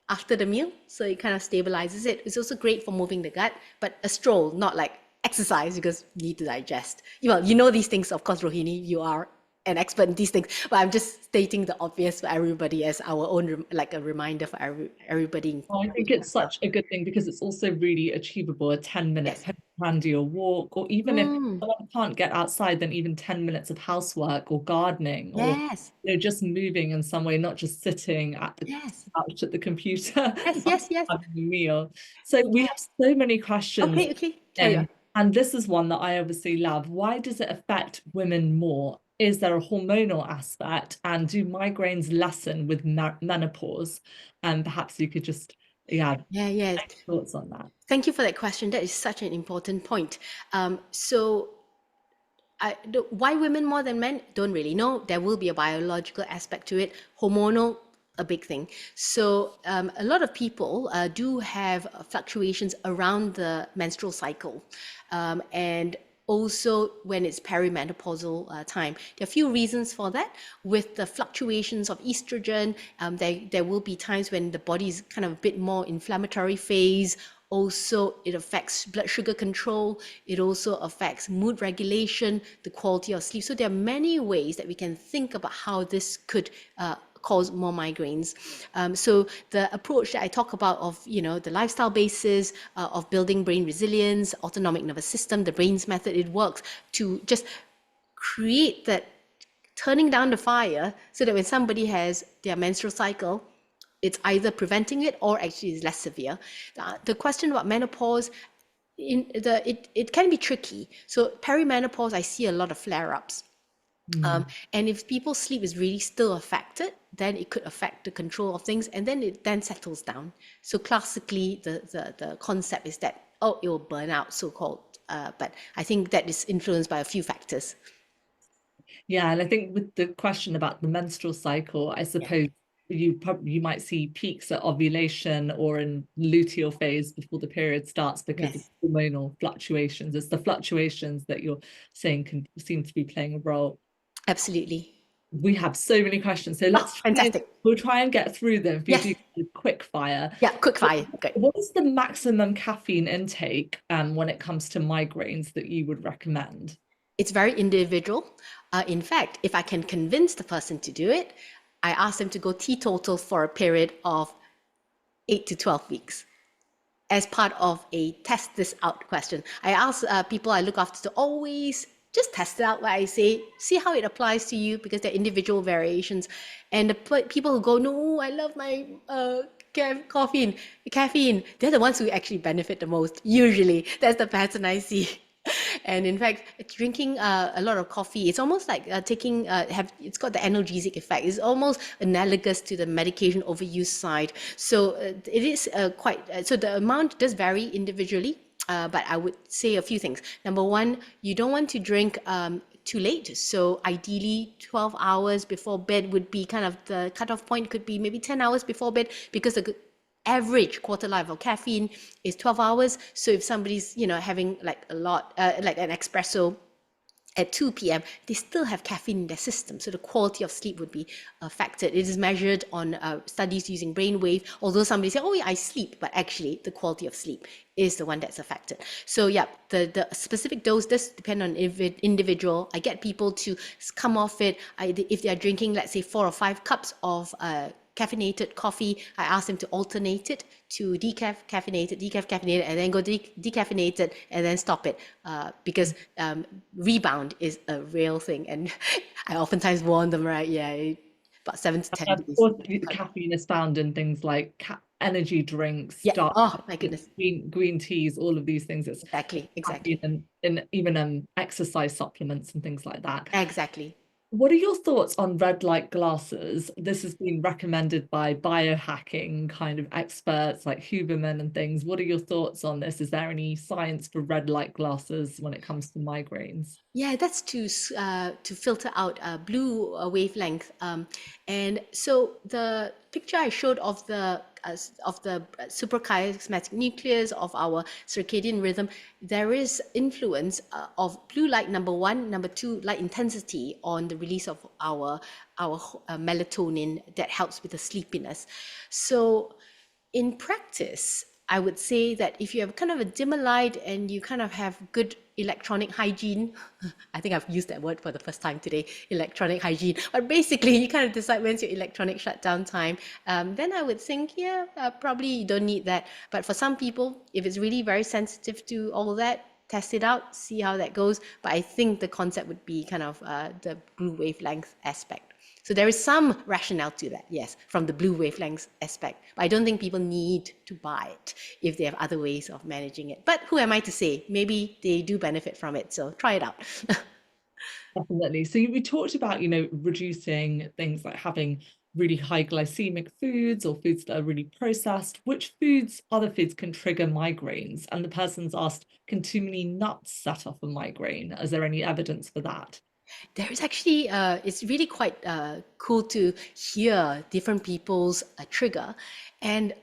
after the meal, so it kind of stabilizes it. It's also great for moving the gut, but a stroll, not like exercise, because you need to digest. You know these things, of course, Rohini, you are an expert in these things, but I'm just stating the obvious for everybody as our own, like a reminder for everybody. Well, I think it's such a good thing because it's also really achievable. A 10-minute Yes. handy or walk, or even if Mm, someone can't get outside, then even 10 minutes of housework or gardening, or yes. just moving in some way, not just sitting at the Yes. couch at the computer Yes. Yes. Yes. having a meal. So we have Yes. so many questions, Okay. Okay. Carry on. and this is one that I obviously love. Why does it affect women more? Is there a hormonal aspect, and do migraines lessen with menopause? And perhaps you could just, yeah, Yeah. Yes. thoughts on that. Thank you for that question. That is such an important point. So why women more than men? Don't really know. There will be a biological aspect to it. Hormonal, a big thing. So a lot of people do have fluctuations around the menstrual cycle, and also when it's perimenopausal time. There are a few reasons for that. With the fluctuations of estrogen, there will be times when the body is kind of a bit more inflammatory phase. Also, it affects blood sugar control. It also affects mood regulation, the quality of sleep. So there are many ways that we can think about how this could cause more migraines. So the approach that I talk about of, the lifestyle basis of building brain resilience, autonomic nervous system, the brains method, it works to just create that turning down the fire so that when somebody has their menstrual cycle, it's either preventing it or actually is less severe. The question about menopause, it can be tricky. So perimenopause, I see a lot of flare-ups. Mm. And if people's sleep is really still affected, then it could affect the control of things, and then it then settles down. So classically, the concept is that, oh, it will burn out, so-called. But I think that is influenced by a few factors. Yeah, and I think with the question about the menstrual cycle, I Yeah. suppose you might see peaks at ovulation or in luteal phase before the period starts because of Yes. hormonal fluctuations. It's the fluctuations that you're saying can seem to be playing a role. Absolutely. We have so many questions, so Oh, fantastic. we'll try and get through them if we Yes. do quick fire. Yeah, quick fire. Good. What is the maximum caffeine intake when it comes to migraines that you would recommend? It's very individual. In fact, if I can convince the person to do it, I ask them to go teetotal for a period of 8 to 12 weeks as part of a test this out question. I ask people I look after to always just test it out what I say, see how it applies to you because there are individual variations. And the people who go, no, I love my caffeine, they're the ones who actually benefit the most. Usually, that's the pattern I see. And in fact, drinking a lot of coffee, it's almost like taking, it's got the analgesic effect. It's almost analogous to the medication overuse side. So it is quite, so the amount does vary individually, but I would say a few things. Number one, you don't want to drink too late. So ideally 12 hours before bed would be kind of the cutoff point, could be maybe 10 hours before bed because the average quarter life of caffeine is 12 hours. So if somebody's, having like a lot, like an espresso at 2 p.m., they still have caffeine in their system. So the quality of sleep would be affected. It is measured on studies using brainwave, although somebody say, oh yeah, I sleep, but actually the quality of sleep is the one that's affected. So yeah, the specific dose does depend on individual. I get people to come off it. If they are drinking, let's say 4 or 5 cups of caffeinated coffee, I ask them to alternate it to decaffeinated, and then go decaffeinated, and then stop it because rebound is a real thing. And I oftentimes warn them, right? Yeah, about 7 to 10 Of days. course, caffeine is found in things like energy drinks, Yeah. dark Oh, my goodness. green teas, all of these things. It's Exactly. caffeine Exactly. in even exercise supplements and things like that. Exactly. What are your thoughts on red light glasses? This has been recommended by biohacking kind of experts like Huberman and things. What are your thoughts on this? Is there any science for red light glasses when it comes to migraines? Yeah, that's to filter out blue wavelength. And so the picture I showed of the suprachiasmatic nucleus of our circadian rhythm, there is influence of blue light, number one, number two, light intensity on the release of our melatonin that helps with the sleepiness. So in practice, I would say that if you have kind of a dimmer light and you kind of have good electronic hygiene, I think I've used that word for the first time today, electronic hygiene, but basically you kind of decide when's your electronic shutdown time, then I would think, yeah, probably you don't need that. But for some people, if it's really very sensitive to all of that, test it out, see how that goes. But I think the concept would be kind of the blue wavelength aspect. So there is some rationale to that, yes, from the blue wavelengths aspect. But I don't think people need to buy it if they have other ways of managing it. But who am I to say? Maybe they do benefit from it, so try it out. Definitely. So we talked about, reducing things like having really high glycemic foods or foods that are really processed. Which other foods can trigger migraines? And the person's asked, can too many nuts set off a migraine? Is there any evidence for that? There is actually, it's really quite cool to hear different people's trigger. And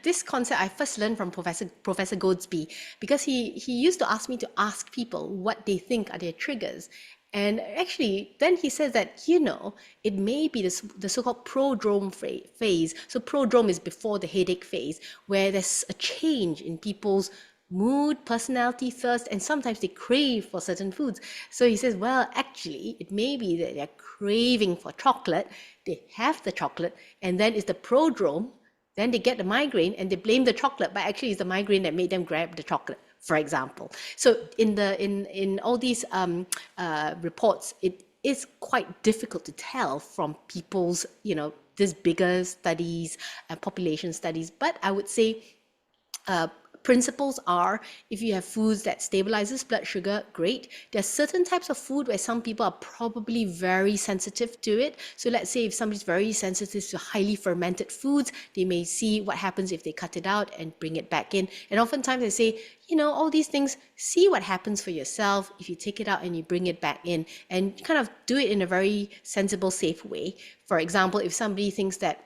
this concept I first learned from Professor Goldsby because he used to ask me to ask people what they think are their triggers. And actually, then he says that, it may be the so-called prodrome phase. So prodrome is before the headache phase, where there's a change in people's mood, personality, thirst, and sometimes they crave for certain foods. So he says, well, actually, it may be that they're craving for chocolate, they have the chocolate, and then it's the prodrome, then they get the migraine and they blame the chocolate, but actually it's the migraine that made them grab the chocolate, for example. So in all these reports, it is quite difficult to tell from people's, these bigger studies, population studies, but I would say uh, principles are if you have foods that stabilizes blood sugar, great. There's certain types of food where some people are probably very sensitive to it. So let's say if somebody's very sensitive to highly fermented foods, they may see what happens if they cut it out and bring it back in. And oftentimes I say, all these things, see what happens for yourself if you take it out and you bring it back in, and kind of do it in a very sensible, safe way. For example, if somebody thinks that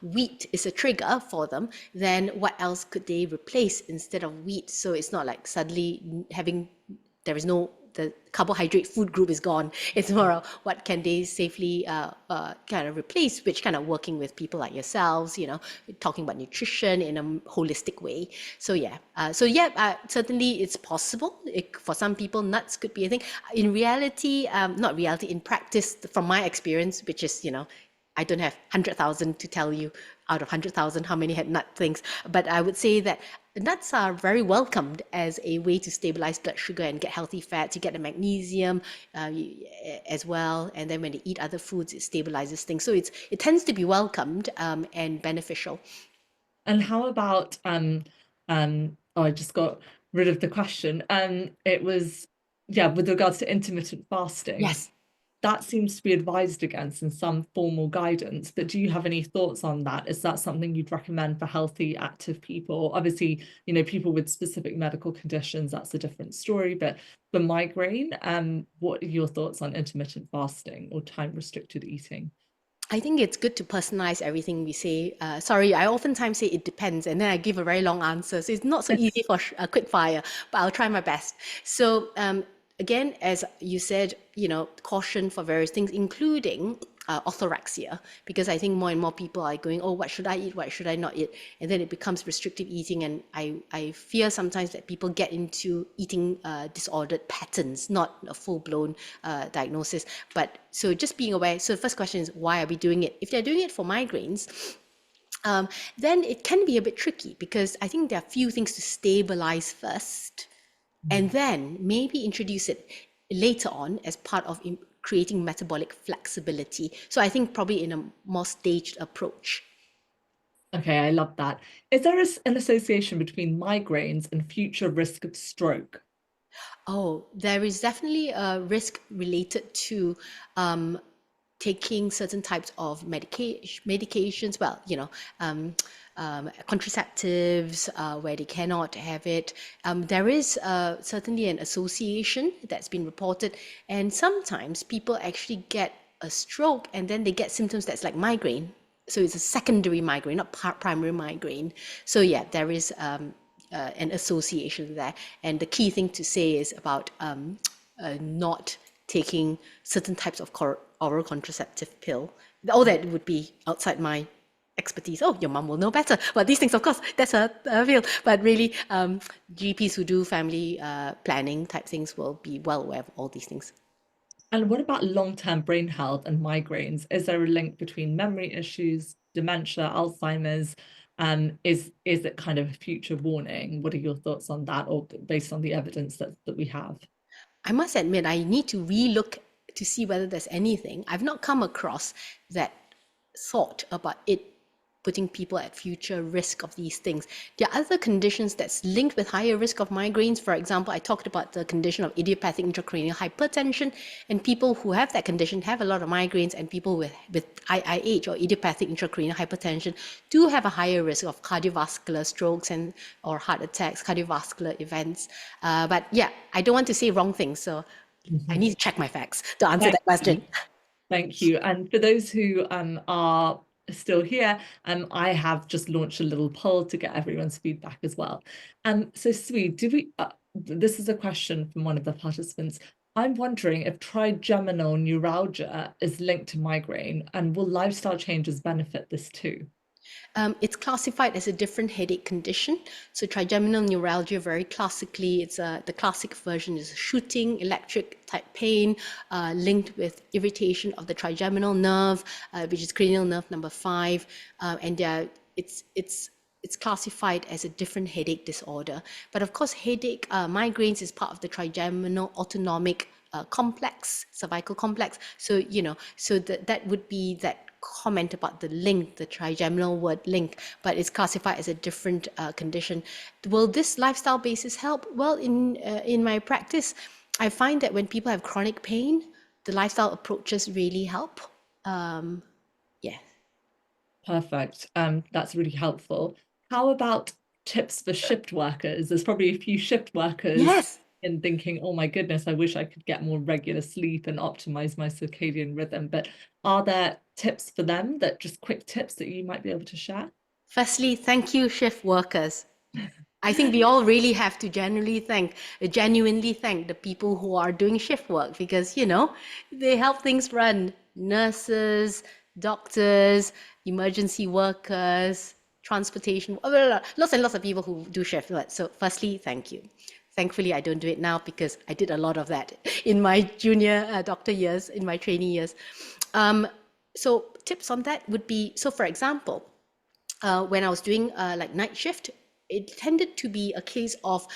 wheat is a trigger for them, then what else could they replace instead of wheat? So it's not like suddenly having there is no the carbohydrate food group is gone. It's more of what can they safely kind of replace, which kind of working with people like yourselves, talking about nutrition in a holistic way. So certainly it's possible. For some people, nuts could be a thing. In reality, not reality, in practice, from my experience, which is, I don't have 100,000 to tell you out of 100,000 how many had nut things, but I would say that nuts are very welcomed as a way to stabilize blood sugar and get healthy fats. You get the magnesium as well, and then when they eat other foods, it stabilizes things. So it tends to be welcomed and beneficial. And how about oh, I just got rid of the question. It was, yeah, with regards to intermittent fasting, Yes. that seems to be advised against in some formal guidance, but do you have any thoughts on that? Is that something you'd recommend for healthy, active people? Obviously, people with specific medical conditions, that's a different story, but for migraine, what are your thoughts on intermittent fasting or time-restricted eating? I think it's good to personalize everything we say. Sorry, I oftentimes say it depends, and then I give a very long answer. So it's not so easy for a quick fire, but I'll try my best. So again, as you said, caution for various things, including orthorexia, because I think more and more people are going, oh, what should I eat? What should I not eat? And then it becomes restrictive eating. And I fear sometimes that people get into eating disordered patterns, not a full-blown diagnosis. But so just being aware. So the first question is, why are we doing it? If they're doing it for migraines, then it can be a bit tricky because I think there are a few things to stabilize first and then maybe introduce it later on as part of creating metabolic flexibility. So I think probably in a more staged approach. Okay, I love that. Is there an association between migraines and future risk of stroke? Oh, there is definitely a risk related to taking certain types of medications, well, contraceptives where they cannot have it. There is certainly an association that's been reported, and sometimes people actually get a stroke and then they get symptoms that's like migraine. So it's a secondary migraine, not primary migraine. So yeah, there is an association there. And the key thing to say is about not taking certain types of oral contraceptive pill. All that would be outside my expertise. Oh, your mom will know better. But these things, of course, that's a field. But really, GPs who do family planning type things will be well aware of all these things. And what about long-term brain health and migraines? Is there a link between memory issues, dementia, Alzheimer's? Is it kind of a future warning? What are your thoughts on that, or based on the evidence that we have? I must admit, I need to relook to see whether there's anything. I've not come across that thought about it putting people at future risk of these things. There are other conditions that's linked with higher risk of migraines. For example, I talked about the condition of idiopathic intracranial hypertension, and people who have that condition have a lot of migraines, and people with IIH or idiopathic intracranial hypertension do have a higher risk of cardiovascular strokes and or heart attacks, cardiovascular events. But yeah, I don't want to say wrong things, so I Mhm. need to check my facts to answer Thank that question. you. Thank you. And for those who are still here, I have just launched a little poll to get everyone's feedback as well. So Sui, this is a question from one of the participants. I'm wondering if trigeminal neuralgia is linked to migraine, and will lifestyle changes benefit this too? It's classified as a different headache condition. So trigeminal neuralgia, very classically, the classic version is shooting electric type pain linked with irritation of the trigeminal nerve, which is cranial nerve number 5, and it's classified as a different headache disorder. But of course, headache migraines is part of the trigeminal autonomic complex, cervical complex. So that would be that comment about the link, the trigeminal word link, but it's classified as a different condition. Will this lifestyle basis help? Well, in my practice, I find that when people have chronic pain, the lifestyle approaches really help. Yeah. Perfect. That's really helpful. How about tips for shift workers? There's probably a few shift workers Yes. in thinking, oh my goodness, I wish I could get more regular sleep and optimize my circadian rhythm. But are there tips for them, that just quick tips that you might be able to share? Firstly, thank you, shift workers. I think we all really have to genuinely thank the people who are doing shift work because, they help things run. Nurses, doctors, emergency workers, transportation, blah, blah, blah. Lots and lots of people who do shift work. So, firstly, thank you. Thankfully, I don't do it now because I did a lot of that in my junior doctor years, in my trainee years. Um, so, tips on that would be so, for example, when I was doing like night shift, it tended to be a case of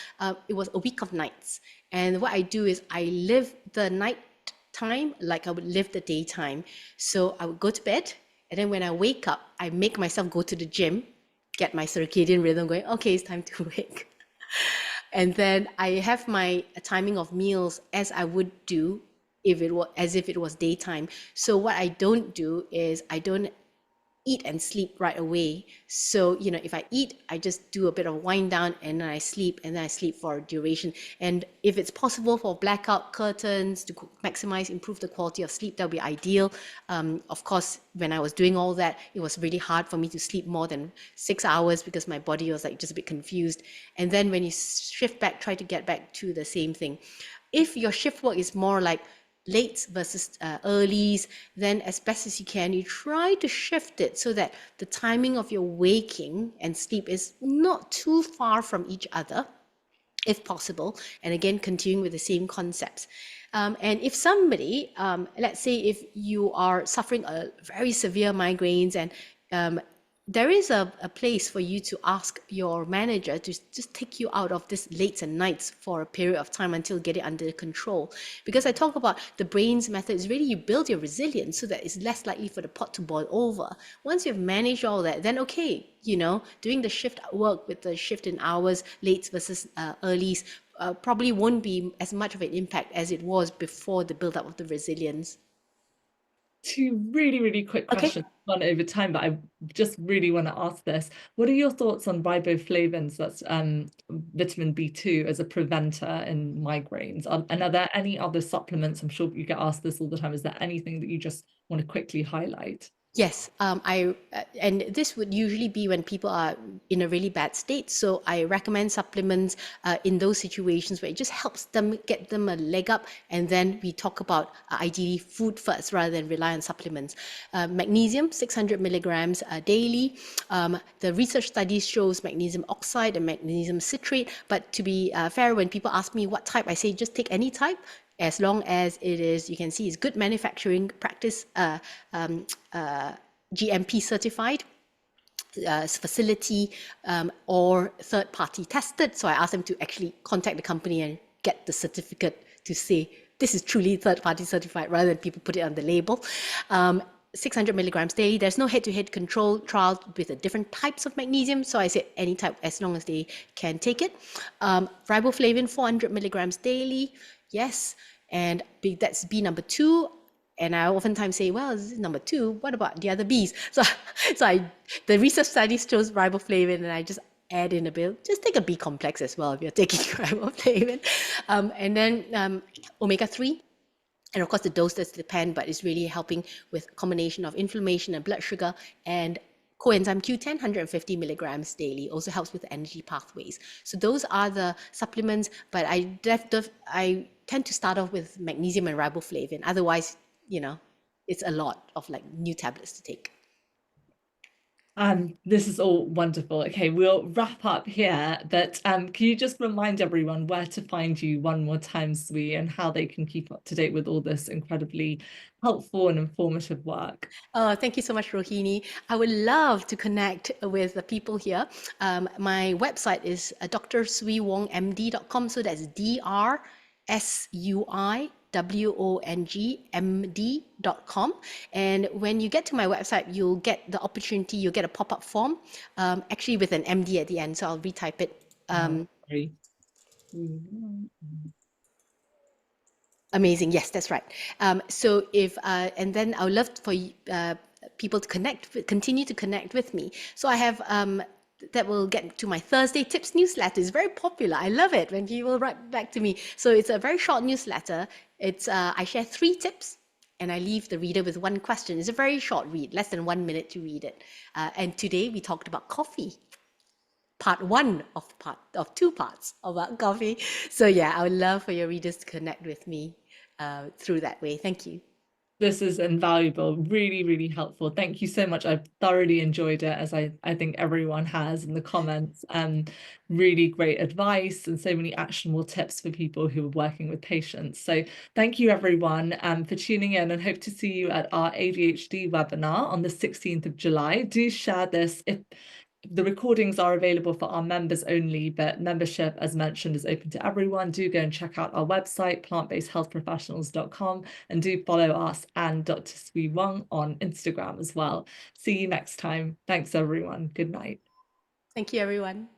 it was a week of nights. And what I do is I live the night time like I would live the daytime. So I would go to bed, and then when I wake up, I make myself go to the gym, get my circadian rhythm going. Okay, it's time to wake. And then I have my timing of meals as I would do if it was as if it was daytime. So what I don't do is I don't eat and sleep right away. So, if I eat, I just do a bit of wind down and then I sleep and then I sleep for a duration. And if it's possible for blackout curtains to maximize, improve the quality of sleep, that would be ideal. Of course, when I was doing all that, it was really hard for me to sleep more than 6 hours because my body was like just a bit confused. And then when you shift back, try to get back to the same thing. If your shift work is more like late versus earlies, then as best as you can, you try to shift it so that the timing of your waking and sleep is not too far from each other, if possible. And again, continuing with the same concepts. And if somebody, let's say if you are suffering a very severe migraines and there is a place for you to ask your manager to just take you out of this late and nights for a period of time until you get it under control. Because I talk about the brain's method is really you build your resilience so that it's less likely for the pot to boil over. Once you've managed all that, then okay, doing the shift work with the shift in hours, late versus earlies, probably won't be as much of an impact as it was before the build up of the resilience. Two really, really quick Okay. questions, gone over time, but I just really want to ask this. What are your thoughts on riboflavins, that's vitamin B2, as a preventer in migraines? And are there any other supplements? I'm sure you get asked this all the time. Is there anything that you just want to quickly highlight? Yes, and this would usually be when people are in a really bad state. So I recommend supplements in those situations where it just helps them get them a leg up, and then we talk about ideally food first rather than rely on supplements. Magnesium, 600 milligrams daily. The research studies shows magnesium oxide and magnesium citrate. But to be fair, when people ask me what type, I say just take any type as long as it is, you can see, it's good manufacturing practice, GMP certified facility, or third party tested. So I asked them to actually contact the company and get the certificate to say this is truly third party certified rather than people put it on the label. 600 milligrams daily. There's no head-to-head control trial with the different types of magnesium. So I said any type as long as they can take it. Riboflavin, 400 milligrams daily. Yes. And that's B number 2. And I oftentimes say, well, this is number 2. What about the other Bs? The research studies shows riboflavin, and I just add in a bit. Just take a B complex as well if you're taking riboflavin. And then omega-3. And of course, the dose does depend, but it's really helping with a combination of inflammation and blood sugar, and coenzyme Q10, 150 milligrams daily, also helps with the energy pathways. So those are the supplements, but I tend to start off with magnesium and riboflavin. Otherwise, it's a lot of like new tablets to take. This is all wonderful. Okay, we'll wrap up here, but can you just remind everyone where to find you one more time, Sui, and how they can keep up to date with all this incredibly helpful and informative work? Oh, thank you so much, Rohini. I would love to connect with the people here. My website is drsuiwongmd.com. So that's DrSuiWongMD.com. And when you get to my website, you'll get a pop-up form, actually with an MD at the end. So I'll retype it. Sorry. Amazing. Yes, that's right. So and then I would love for people to continue to connect with me. So I have, that will get to my Thursday Tips newsletter. It's very popular. I love it when people write back to me. So it's a very short newsletter. I share 3 tips and I leave the reader with 1 question. It's a very short read, less than 1 minute to read it. And today we talked about coffee. part one of two parts about coffee. So yeah, I would love for your readers to connect with me through that way. Thank you. This is invaluable, really, really helpful. Thank you so much. I've thoroughly enjoyed it, as I think everyone has in the comments. Really great advice and so many actionable tips for people who are working with patients. So thank you everyone for tuning in, and hope to see you at our ADHD webinar on the 16th of July. Do share this. If the recordings are available for our members only, but membership, as mentioned, is open to everyone. Do go and check out our website, plantbasedhealthprofessionals.com, and do follow us and Dr. Sui Wong on Instagram as well. See you next time. Thanks, everyone. Good night. Thank you, everyone.